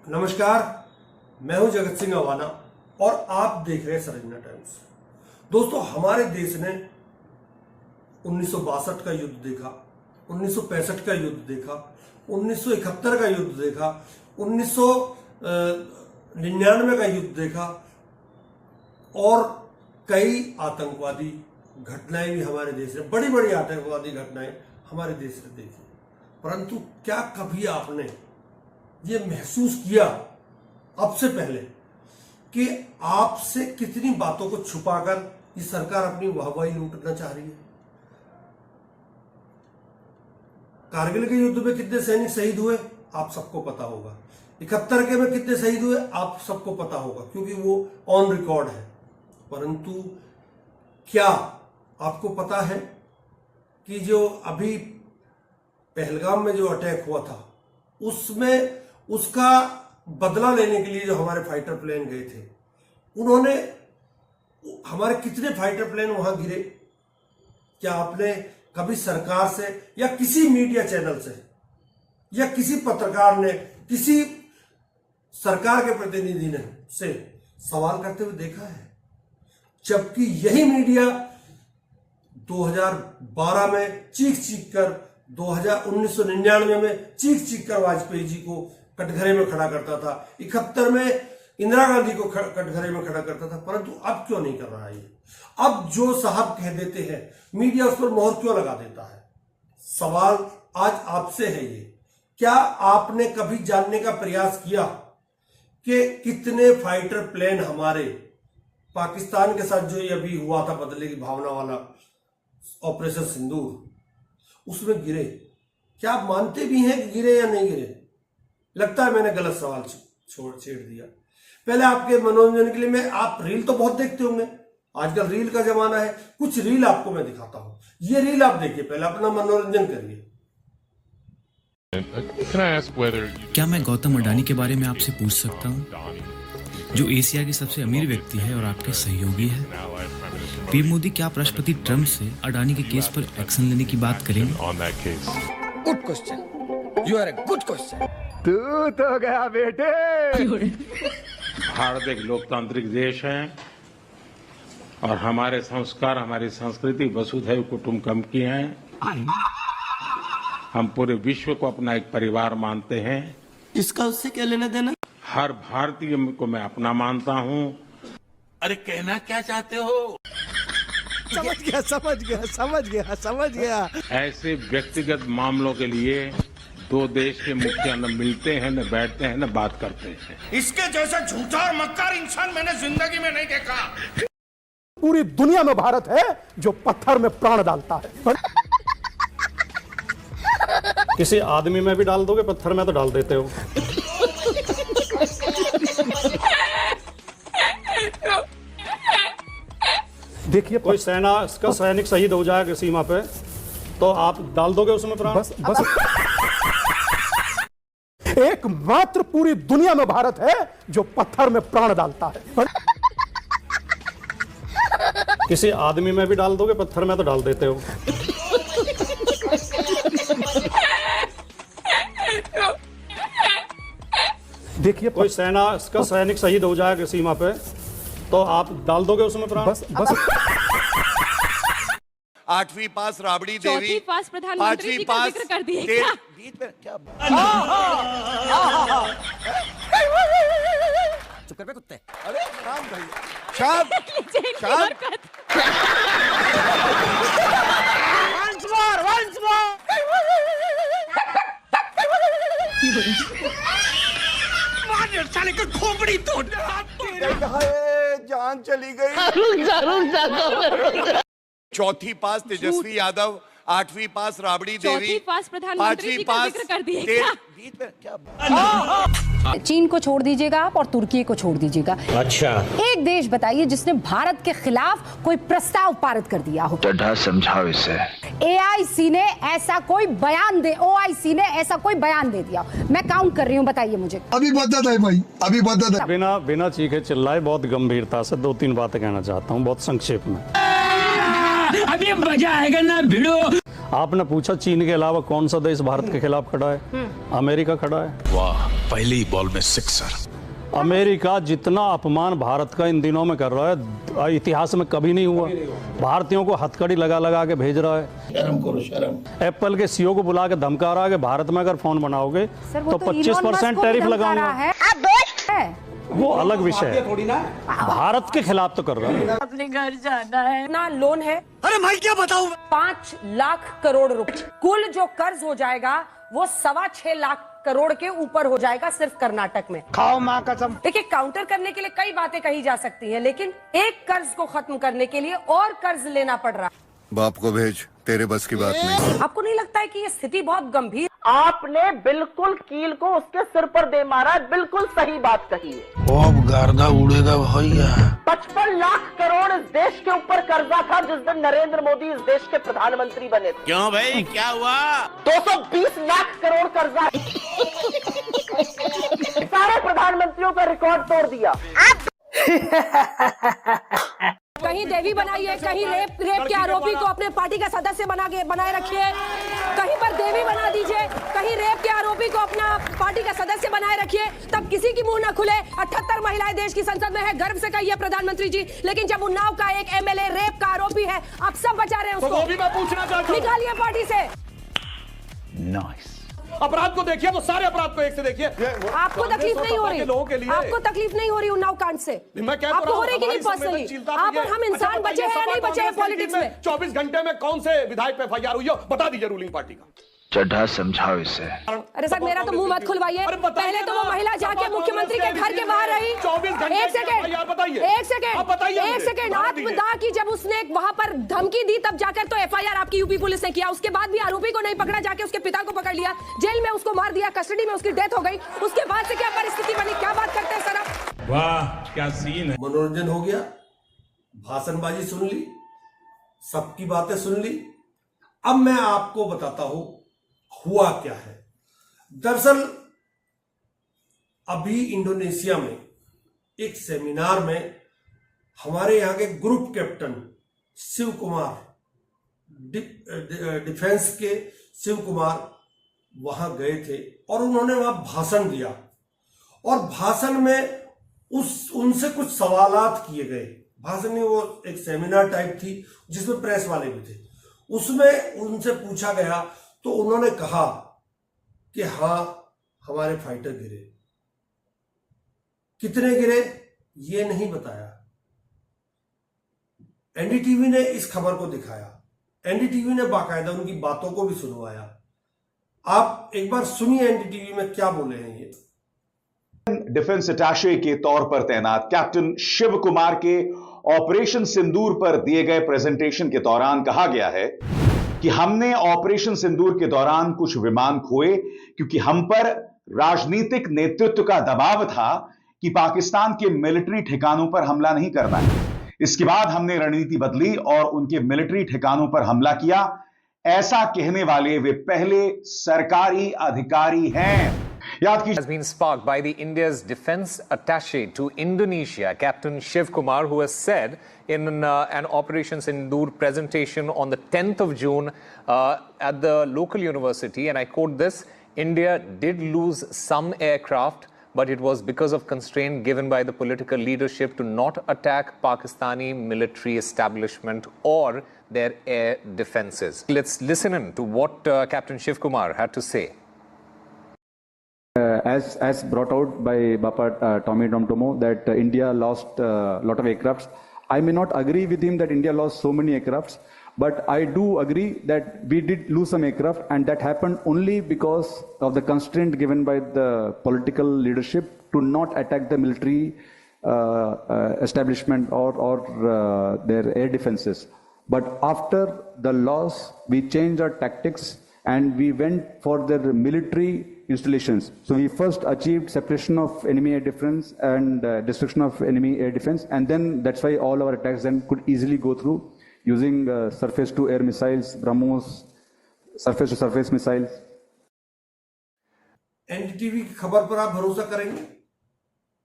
नमस्कार, मैं हूं जगत सिंह अवाना और आप देख रहे हैं सरजना टाइम्स। दोस्तों, हमारे देश ने 1962 का युद्ध देखा, 1965 का युद्ध देखा, 1971 का युद्ध देखा, 1999 का युद्ध देखा और कई आतंकवादी घटनाएं भी हमारे देश में, बड़ी बड़ी आतंकवादी घटनाएं हमारे देश में देखी। परंतु क्या कभी आपने ये महसूस किया अब से पहले कि आपसे कितनी बातों को छुपाकर ये सरकार अपनी वाहवाही लूटना चाह रही है? कारगिल के युद्ध में कितने सैनिक शहीद हुए आप सबको पता होगा। 71 के में कितने शहीद हुए आप सबको पता होगा, क्योंकि वो ऑन रिकॉर्ड है। परंतु क्या आपको पता है कि जो अभी पहलगाम में जो अटैक हुआ था उसमें उसका बदला लेने के लिए जो हमारे फाइटर प्लेन गए थे, उन्होंने हमारे कितने फाइटर प्लेन वहां गिरे? क्या आपने कभी सरकार से या किसी मीडिया चैनल से या किसी पत्रकार ने, किसी सरकार के प्रतिनिधि ने से सवाल करते हुए देखा है? जबकि यही मीडिया 2012 में चीख चीख कर, 1999 में चीख चीख कर वाजपेयी जी को कटघरे में खड़ा करता था, 71 में इंदिरा गांधी को कटघरे में खड़ा करता था। परंतु अब क्यों नहीं कर रहा है ये? अब जो साहब कह देते हैं मीडिया उस पर मोहर क्यों लगा देता है? सवाल आज आपसे है ये, क्या आपने कभी जानने का प्रयास किया कि कितने फाइटर प्लेन हमारे पाकिस्तान के साथ जो ये अभी हुआ था बदले की भावना वाला ऑपरेशन सिंदूर, उसमें गिरे? क्या आप मानते भी हैं कि गिरे या नहीं गिरे? लगता है मैंने गलत सवाल छेड़ दिया। पहले आपके मनोरंजन के लिए आप रील तो बहुत देखते होंगे, आजकल रील का जमाना है। कुछ रील आपको मैं दिखाता हूं, ये रील आप देखिए, पहले अपना मनोरंजन करिए। क्या मैं गौतम अडानी के बारे में आपसे पूछ सकता हूं, जो एशिया के सबसे अमीर व्यक्ति है और आपके सहयोगी है? पीएम मोदी क्या राष्ट्रपति ट्रंप से अडानी के केस पर एक्शन लेने की बात करेंगे? Good question, you are a good question. तू तो गया बेटे। भारत एक लोकतांत्रिक देश है और हमारे संस्कार, हमारी संस्कृति वसुधैव कुटुंबकम की है। हम पूरे विश्व को अपना एक परिवार मानते हैं। इसका उससे क्या लेना देना? हर भारतीय को मैं अपना मानता हूं। अरे कहना क्या चाहते हो? समझ गया। ऐसे व्यक्तिगत मामलों के लिए दो देश के मुखिया न मिलते हैं, न बैठते हैं, न बात करते हैं। इसके जैसा झूठा और मक्कार इंसान मैंने जिंदगी में नहीं देखा। पूरी दुनिया में भारत है जो पत्थर में प्राण डालता है। किसी आदमी में भी डाल दोगे, पत्थर में तो डाल देते हो। देखिए, कोई सेना का सैनिक शहीद हो जाएगा सीमा पे, तो आप डाल दोगे उसमें प्राण? बस एकमात्र पूरी दुनिया में भारत है जो पत्थर में प्राण डालता है। किसी आदमी में भी डाल दोगे, पत्थर में तो डाल देते हो। देखिए, कोई सेना का सैनिक शहीद हो जाएगा सीमा पे, तो आप डाल दोगे उसमें प्राण? बस 8वीं पास राबड़ी देवी, चौथी पास प्रधानमंत्री जी का जिक्र कर दिए क्या? चुप कर बे कुत्ते। अरे राम भैया, शांत। साले का खोपड़ी तोड़। जान चली गई। चौथी पास तेजस्वी यादव, 8वीं पास राबड़ी देवी, चौथी पास प्रधानमंत्री जी का जिक्र कर दिए क्या? चीन को छोड़ दीजिएगा आप और तुर्की को छोड़ दीजिएगा। अच्छा, एक देश बताइए जिसने भारत के खिलाफ कोई प्रस्ताव पारित कर दिया हो। समझाओ इसे। ओआईसी ने ऐसा कोई बयान दे दिया। मैं काउंट कर रही हूँ, बताइए मुझे। अभी बता दे भाई, अभी बता दे। बिना चीखे चिल्लाए बहुत गंभीरता से 2-3 बातें कहना चाहता हूँ, बहुत संक्षेप में। अभी मजा आएगा ना भिड़ो। आपने पूछा चीन के अलावा कौन सा देश भारत के खिलाफ खड़ा है? अमेरिका खड़ा है। वाह। पहले ही बॉल में सिक्सर। अमेरिका जितना अपमान भारत का इन दिनों में कर रहा है, इतिहास में कभी नहीं हुआ। भारतीयों को हथकड़ी लगा लगा के भेज रहा है। शर्म करो, शर्म। एप्पल के सीईओ को बुला के धमका रहा है कि भारत में अगर फोन बनाओगे तो 25% टैरिफ लगाऊंगा। वो अलग विषय है, भारत के खिलाफ तो कर रहा है। अपने घर जाना है ना लोन है। अरे मैं क्या बताऊं, 5 लाख करोड़ रुपए कुल जो कर्ज हो जाएगा वो 6.25 लाख करोड़ के ऊपर हो जाएगा सिर्फ कर्नाटक में। खाओ माँ कसम। देखिए, काउंटर करने के लिए कई बातें कही जा सकती हैं, लेकिन एक कर्ज को खत्म करने के लिए और कर्ज लेना पड़ रहा है। बाप को भेज, तेरे बस की बात नहीं। आपको नहीं लगता है कि ये स्थिति बहुत गंभीर? आपने बिल्कुल कील को उसके सिर पर दे मारा है, बिल्कुल सही बात कही है। अब गर्दा उड़ेगा भैया। 55 लाख करोड़ इस देश के ऊपर कर्जा था जिस दिन नरेंद्र मोदी इस देश के प्रधानमंत्री बने थे। क्यों भाई, क्या हुआ? 220 लाख करोड़ कर्जा सारे प्रधानमंत्रियों का रिकॉर्ड तोड़ दिया। कहीं देवी बनाइए, कहीं रेप के आरोपी को अपने पार्टी का सदस्य बनाए रखिए, कहीं पर देवी बना दीजिए, कहीं रेप के आरोपी को अपना पार्टी का सदस्य बनाए रखिए, तब किसी की मुंह न खुले। 78 महिलाएं देश की संसद में है, गर्व से कहिए प्रधानमंत्री जी। लेकिन जब उन्नाव का एक एमएलए रेप का आरोपी है, आप सब बचा रहे हैं उसको। तो वो भी मैं पूछना चाहता हूं। निकालिए पार्टी से। नाइस। अपराध को देखिए तो सारे अपराध को एक से देखिए। आपको तकलीफ नहीं हो रही, आपको तकलीफ नहीं हो रही उन्नाव कांड से? आपको हो रही कि नहीं पर्सनली? आप और हम इंसान बचे हैं या नहीं बचे हैं पॉलिटिक्स में? 24 घंटे में कौन से विधायक पे एफआईआर हुई है, बता दीजिए रूलिंग पार्टी का। चड्ढा समझाओ इसे। अरे सर, मेरा तो मुंह मत खुलवाइए। पहले तो वो महिला जाके मुख्यमंत्री के घर के बाहर रही। 24 घंटे एक सेकेंड आत्मदाह की जब उसने वहां पर धमकी दी, तब जाकर तो एफआईआर आपकी यूपी पुलिस ने किया। उसके बाद भी आरोपी को नहीं पकड़ा, जाके उसके पिता को पकड़ लिया, जेल में उसको मार दिया, कस्टडी में उसकी डेथ हो गई। उसके बाद से क्या परिस्थिति बनी? क्या बात करते हैं सर आप? वाह, क्या सीन है। मनोरंजन हो गया, भाषणबाजी सुन ली, सबकी बातें सुन ली। अब मैं आपको बताता हूं हुआ क्या है। दरअसल अभी इंडोनेशिया में एक सेमिनार में हमारे यहां के group captain Shiv Kumar, defence के शिव कुमार वहां गए थे और उन्होंने वहां भाषण दिया। और भाषण में उनसे कुछ सवालात किए गए। भाषण में वो एक सेमिनार टाइप थी जिसमें प्रेस वाले भी थे। उसमें उनसे पूछा गया तो उन्होंने कहा कि हाँ, हमारे फाइटर गिरे। कितने गिरे ये नहीं बताया। एनडीटीवी ने इस खबर को दिखाया, एनडीटीवी ने बाकायदा उनकी बातों को भी सुनवाया। आप एक बार सुनिए एनडीटीवी में क्या बोले हैं ये। डिफेंस अटैचे के तौर पर तैनात कैप्टन शिव कुमार के ऑपरेशन सिंदूर पर दिए गए प्रेजेंटेशन के दौरान कहा गया है कि हमने ऑपरेशन सिंदूर के दौरान कुछ विमान खोए क्योंकि हम पर राजनीतिक नेतृत्व का दबाव था कि पाकिस्तान के मिलिट्री ठिकानों पर हमला नहीं करना है। इसके बाद हमने रणनीति बदली और उनके मिलिट्री ठिकानों पर हमला किया। ऐसा कहने वाले वे पहले सरकारी अधिकारी हैं। has been sparked by the India's defense attaché to Indonesia, Captain Shiv Kumar, who has said in an Operation Sindoor presentation on the 10th of June at the local university, and I quote this, India did lose some aircraft, but it was because of constraint given by the political leadership to not attack Pakistani military establishment or their air defenses. Let's listen in to what Captain Shiv Kumar had to say. As brought out by Bapa Tommy Domtomo, that India lost a lot of aircrafts. I may not agree with him that India lost so many aircrafts, but I do agree that we did lose some aircraft, and that happened only because of the constraint given by the political leadership to not attack the military establishment or their air defenses. But after the loss, we changed our tactics and we went for their military installations. So we first achieved separation of enemy air defense and destruction of enemy air defense, and then that's why all our attacks then could easily go through using surface-to-air missiles, BrahMos, surface-to-surface missiles. NDTV की खबर पर आप भरोसा करेंगे?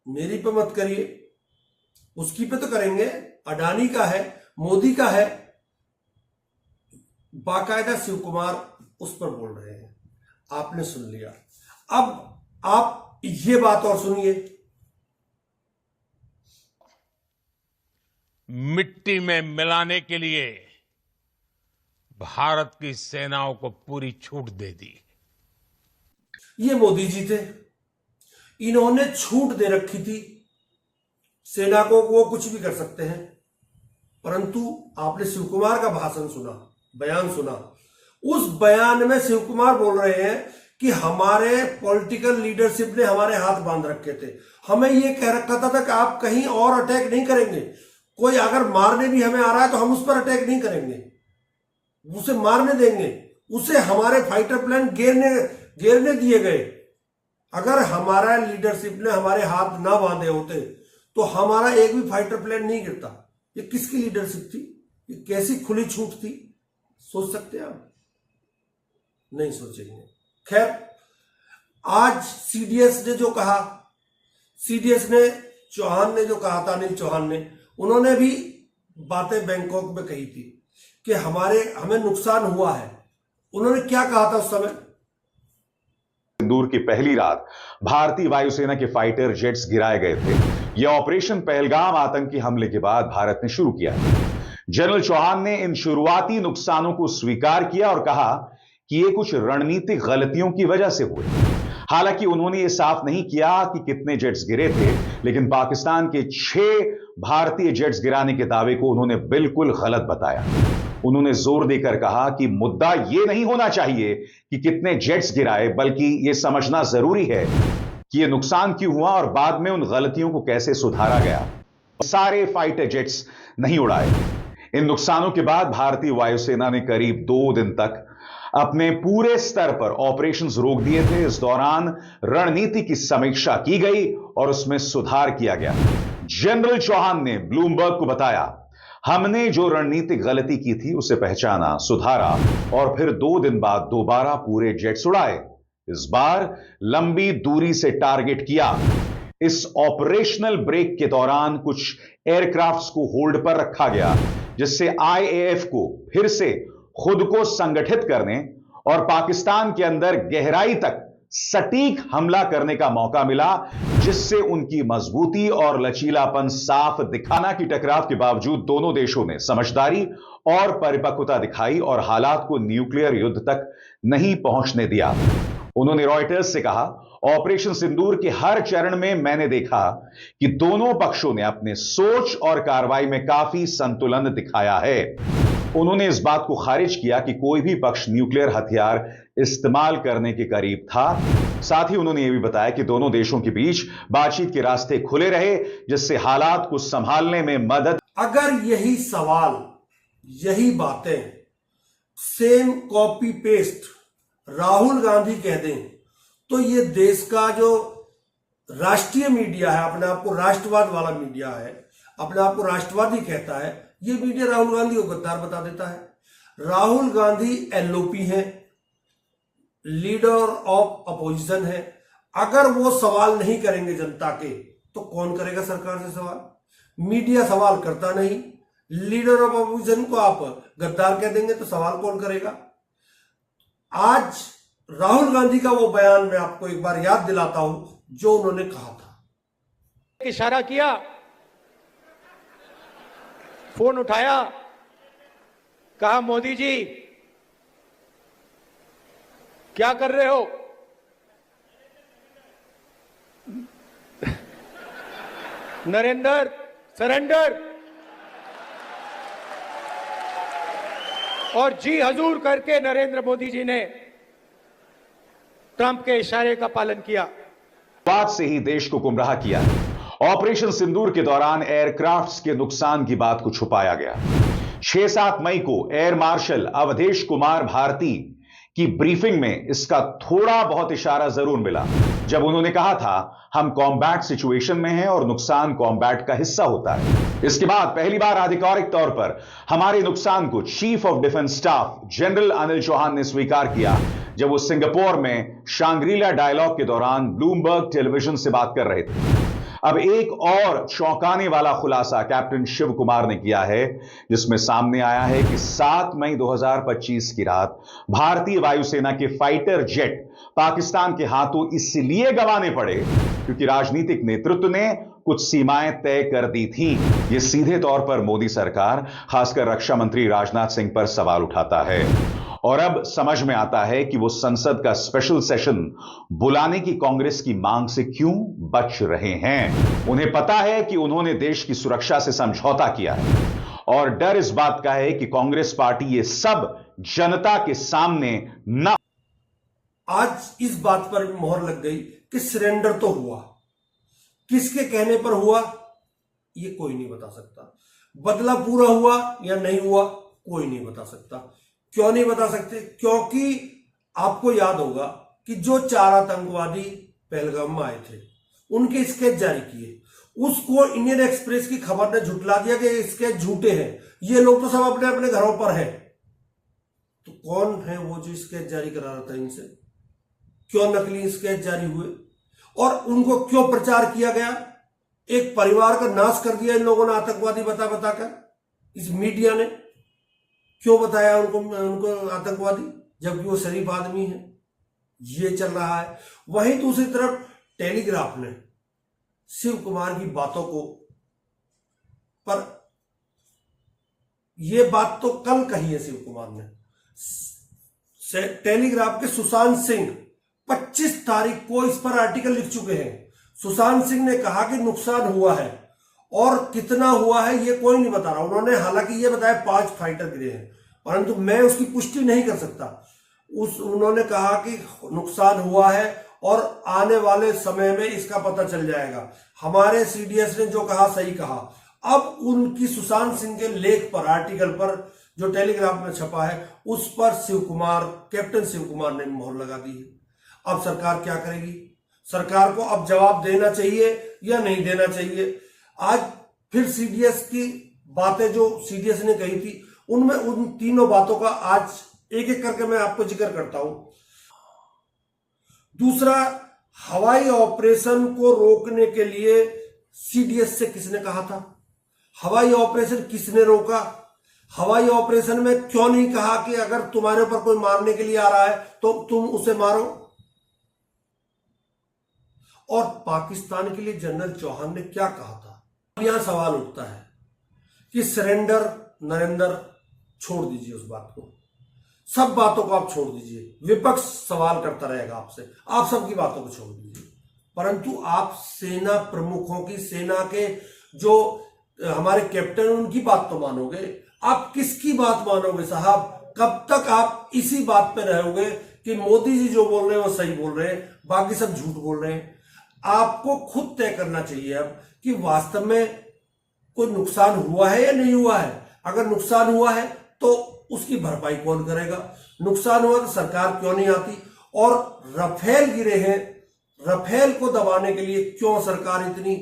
मेरी पे मत करिए, उसकी पे तो करेंगे। अडानी का है, मोदी का है, बाकायदा शिव कुमार उस पर बोल रहे हैं। आपने सुन लिया। अब आप ये बात और सुनिए। मिट्टी में मिलाने के लिए भारत की सेनाओं को पूरी छूट दे दी। ये मोदी जी थे, इन्होंने छूट दे रखी थी सेना को, वो कुछ भी कर सकते हैं। परंतु आपने शिव कुमार का भाषण सुना, बयान सुना। उस बयान में शिव कुमार बोल रहे हैं कि हमारे पॉलिटिकल लीडरशिप ने हमारे हाथ बांध रखे थे, हमें यह कह रखा था कि आप कहीं और अटैक नहीं करेंगे, कोई अगर मारने भी हमें आ रहा है तो हम उस पर अटैक नहीं करेंगे, उसे मारने देंगे, उसे हमारे फाइटर प्लेन घेरने दिए गए। अगर हमारा लीडरशिप ने हमारे हाथ ना बांधे होते तो हमारा एक भी फाइटर प्लेन नहीं गिरता। ये किसकी लीडरशिप थी? ये कैसी खुली छूट थी? सोच सकते हैं आप? नहीं सोचेंगे। खैर, आज सीडीएस ने जो कहा, सीडीएस ने चौहान ने जो कहा था, अनिल चौहान ने, उन्होंने भी बातें बैंकॉक में कही थी कि हमें नुकसान हुआ है। उन्होंने क्या कहा था उस समय? सिंदूर की पहली रात भारतीय वायुसेना के फाइटर जेट्स गिराए गए थे। यह ऑपरेशन पहलगाम आतंकी हमले के बाद भारत ने शुरू किया। जनरल चौहान ने इन शुरुआती नुकसानों को स्वीकार किया और कहा कि ये कुछ रणनीतिक गलतियों की वजह से हुए। हालांकि उन्होंने ये साफ नहीं किया कि कितने जेट्स गिरे थे, लेकिन पाकिस्तान के 6 भारतीय जेट्स गिराने के दावे को उन्होंने बिल्कुल गलत बताया। उन्होंने जोर देकर कहा कि मुद्दा यह नहीं होना चाहिए कि कितने जेट्स गिराए, बल्कि यह समझना जरूरी है कि यह नुकसान क्यों हुआ और बाद में उन गलतियों को कैसे सुधारा गया। सारे फाइटर जेट्स नहीं उड़ाए। इन नुकसानों के बाद भारतीय वायुसेना ने करीब 2 दिन तक अपने पूरे स्तर पर ऑपरेशंस रोक दिए थे। इस दौरान रणनीति की समीक्षा की गई और उसमें सुधार किया गया। जनरल चौहान ने ब्लूमबर्ग को बताया, हमने जो रणनीतिक गलती की थी उसे पहचाना, सुधारा और फिर 2 दिन बाद दोबारा पूरे जेट्स उड़ाए। इस बार लंबी दूरी से टारगेट किया। इस ऑपरेशनल ब्रेक के दौरान कुछ एयरक्राफ्ट्स को होल्ड पर रखा गया, जिससे आईएएफ को फिर से खुद को संगठित करने और पाकिस्तान के अंदर गहराई तक सटीक हमला करने का मौका मिला, जिससे उनकी मजबूती और लचीलापन साफ दिखाना कि टकराव के बावजूद दोनों देशों ने समझदारी और परिपक्वता दिखाई और हालात को न्यूक्लियर युद्ध तक नहीं पहुंचने दिया। उन्होंने रॉयटर्स से कहा, ऑपरेशन सिंदूर के हर चरण में मैंने देखा कि दोनों पक्षों ने अपने सोच और कार्रवाई में काफी संतुलन दिखाया है। उन्होंने इस बात को खारिज किया कि कोई भी पक्ष न्यूक्लियर हथियार इस्तेमाल करने के करीब था। साथ ही उन्होंने यह भी बताया कि दोनों देशों के बीच बातचीत के रास्ते खुले रहे, जिससे हालात को संभालने में मदद। अगर यही सवाल, यही बातें same copy paste Rahul Gandhi कह दें तो ये देश का जो राष्ट्रीय मीडिया है, अपने आप को राष्ट्रवाद वाला मीडिया है, अपने आप को राष्ट्रवादी कहता है, ये मीडिया राहुल गांधी को गद्दार बता देता है। राहुल गांधी एलओपी है, लीडर ऑफ अपोजिशन है। अगर वो सवाल नहीं करेंगे जनता के तो कौन करेगा सरकार से सवाल? मीडिया सवाल करता नहीं, लीडर ऑफ अपोजिशन को आप गद्दार कह देंगे तो सवाल कौन करेगा? आज राहुल गांधी का वो बयान मैं आपको एक बार याद दिलाता हूं जो उन्होंने कहा था। इशारा किया, फोन उठाया, कहा मोदी जी क्या कर रहे हो? नरेंद्र सरेंडर, और जी हजूर करके नरेंद्र मोदी जी ने ट्रंप के इशारे का पालन किया। बात से ही देश को गुमराह किया। ऑपरेशन सिंदूर के दौरान एयरक्राफ्ट्स के नुकसान की बात को छुपाया गया। 6-7 मई को एयर मार्शल अवधेश कुमार भारती की ब्रीफिंग में इसका थोड़ा बहुत इशारा जरूर मिला, जब उन्होंने कहा था हम कॉम्बैट सिचुएशन में हैं और नुकसान कॉम्बैट का हिस्सा होता है। इसके बाद पहली बार आधिकारिक तौर पर हमारे नुकसान को chief of defence staff general Anil Chauhan ने स्वीकार किया, जब वो सिंगापुर में शांग्रीला डायलॉग के दौरान ब्लूमबर्ग टेलीविजन से बात कर रहे थे। अब एक और चौंकाने वाला खुलासा कैप्टन शिव कुमार ने किया है, जिसमें सामने आया है कि 7 मई 2025 की रात भारतीय वायुसेना के फाइटर जेट पाकिस्तान के हाथों इसलिए गंवाने पड़े क्योंकि राजनीतिक नेतृत्व ने कुछ सीमाएं तय कर दी थीं। यह सीधे तौर पर मोदी सरकार, खासकर रक्षा मंत्री राजनाथ सिंह पर सवाल उठाता है। और अब समझ में आता है कि वो संसद का स्पेशल सेशन बुलाने की कांग्रेस की मांग से क्यों बच रहे हैं। उन्हें पता है कि उन्होंने देश की सुरक्षा से समझौता किया है और डर इस बात का है कि कांग्रेस पार्टी ये सब जनता के सामने न। आज इस बात पर मोहर लग गई कि सरेंडर तो हुआ, किसके कहने पर हुआ ये कोई नहीं बता सकता। बदला पूरा हुआ या नहीं हुआ कोई नहीं बता सकता। क्यों नहीं बता सकते? क्योंकि आपको याद होगा कि जो 4 आतंकवादी पहलगाम में आए थे उनके स्केच जारी किए, उसको इंडियन एक्सप्रेस की खबर ने झुटला दिया कि स्केच झूठे हैं, ये लोग तो सब अपने अपने घरों पर हैं। तो कौन है वो जो स्केच जारी करा रहा था इनसे? क्यों नकली स्केच जारी हुए और उनको क्यों प्रचार किया गया? एक परिवार का नाश कर दिया इन लोगों ने आतंकवादी बता बताकर। इस मीडिया ने क्यों बताया उनको आतंकवादी, जबकि वो शरीफ आदमी है? ये चल रहा है। वहीं दूसरी तरफ टेलीग्राफ ने शिव कुमार की बातों को, पर यह बात तो कल कही है शिव कुमार ने। टेलीग्राफ के सुशांत सिंह 25 तारीख को इस पर आर्टिकल लिख चुके हैं। सुशांत सिंह ने कहा कि नुकसान हुआ है और कितना हुआ है ये कोई नहीं बता रहा। उन्होंने हालांकि ये बताया 5 फाइटर गिरे हैं, परंतु मैं उसकी पुष्टि नहीं कर सकता। उन्होंने कहा कि नुकसान हुआ है और आने वाले समय में इसका पता चल जाएगा। हमारे सीडीएस ने जो कहा सही कहा। अब उनकी सुशांत सिंह के लेख पर, आर्टिकल पर जो टेलीग्राफ में छपा है, उस पर शिव कुमार, कैप्टन शिव कुमार ने मोहर लगा दी है। अब सरकार क्या करेगी? सरकार को अब जवाब देना चाहिए या नहीं देना चाहिए? आज फिर सीडीएस की बातें जो सीडीएस ने कही थी, उनमें उन तीनों बातों का आज एक एक करके मैं आपको जिक्र करता हूं। दूसरा, हवाई ऑपरेशन को रोकने के लिए सीडीएस से किसने कहा था? हवाई ऑपरेशन किसने रोका? हवाई ऑपरेशन में क्यों नहीं कहा कि अगर तुम्हारे ऊपर कोई मारने के लिए आ रहा है तो तुम उसे मारो? और पाकिस्तान के लिए जनरल चौहान ने क्या कहा था? अब यहां सवाल उठता है कि सरेंडर, नरेंद्र, छोड़ दीजिए उस बात को, सब बातों को आप छोड़ दीजिए। विपक्ष सवाल करता रहेगा आपसे, आप सबकी बातों को छोड़ दीजिए। परंतु आप सेना प्रमुखों की, सेना के जो हमारे कैप्टन, उनकी बात तो मानोगे। आप किसकी बात मानोगे साहब? कब तक आप इसी बात पे रहोगे कि मोदी जी जो बोल रहे हैं वो सही बोल रहे हैं, बाकी सब झूठ बोल रहे हैं? आपको खुद तय करना चाहिए अब कि वास्तव में कोई नुकसान हुआ है या नहीं हुआ है। अगर नुकसान हुआ है तो उसकी भरपाई कौन करेगा? नुकसान हुआ तो सरकार क्यों नहीं आती? और राफेल गिरे हैं, राफेल को दबाने के लिए क्यों सरकार इतनी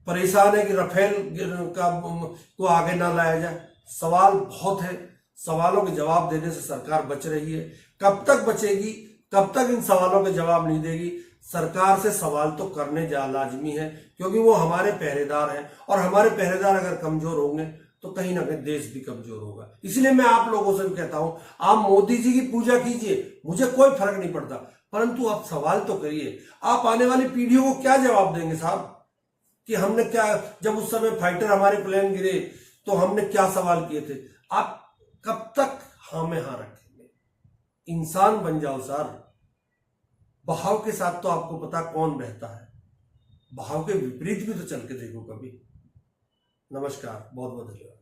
परेशान है कि राफेल को आगे ना लाया जाए? सवाल बहुत है। सवालों के जवाब देने से सरकार बच रही है। कब तक बचेगी? कब तक इन सवालों के जवाब नहीं देगी? सरकार से सवाल तो करने लाजमी है, क्योंकि वो हमारे पहरेदार हैं और हमारे पहरेदार अगर कमजोर होंगे तो कहीं ना कहीं देश भी कमजोर होगा। इसलिए मैं आप लोगों से भी कहता हूं, आप मोदी जी की पूजा कीजिए, मुझे कोई फर्क नहीं पड़ता, परंतु आप सवाल तो करिए। आप आने वाली पीढ़ियों को क्या जवाब देंगे साहब कि हमने क्या, जब उस समय फाइटर हमारे प्लेन गिरे तो हमने क्या सवाल किए थे? आप कब तक हाँ में हाँ रखेंगे? इंसान बन जाओ सर। बहाव के साथ तो आपको पता कौन बहता है, बहाव के विपरीत भी तो चल के देखो कभी। नमस्कार, बहुत बहुत धन्यवाद।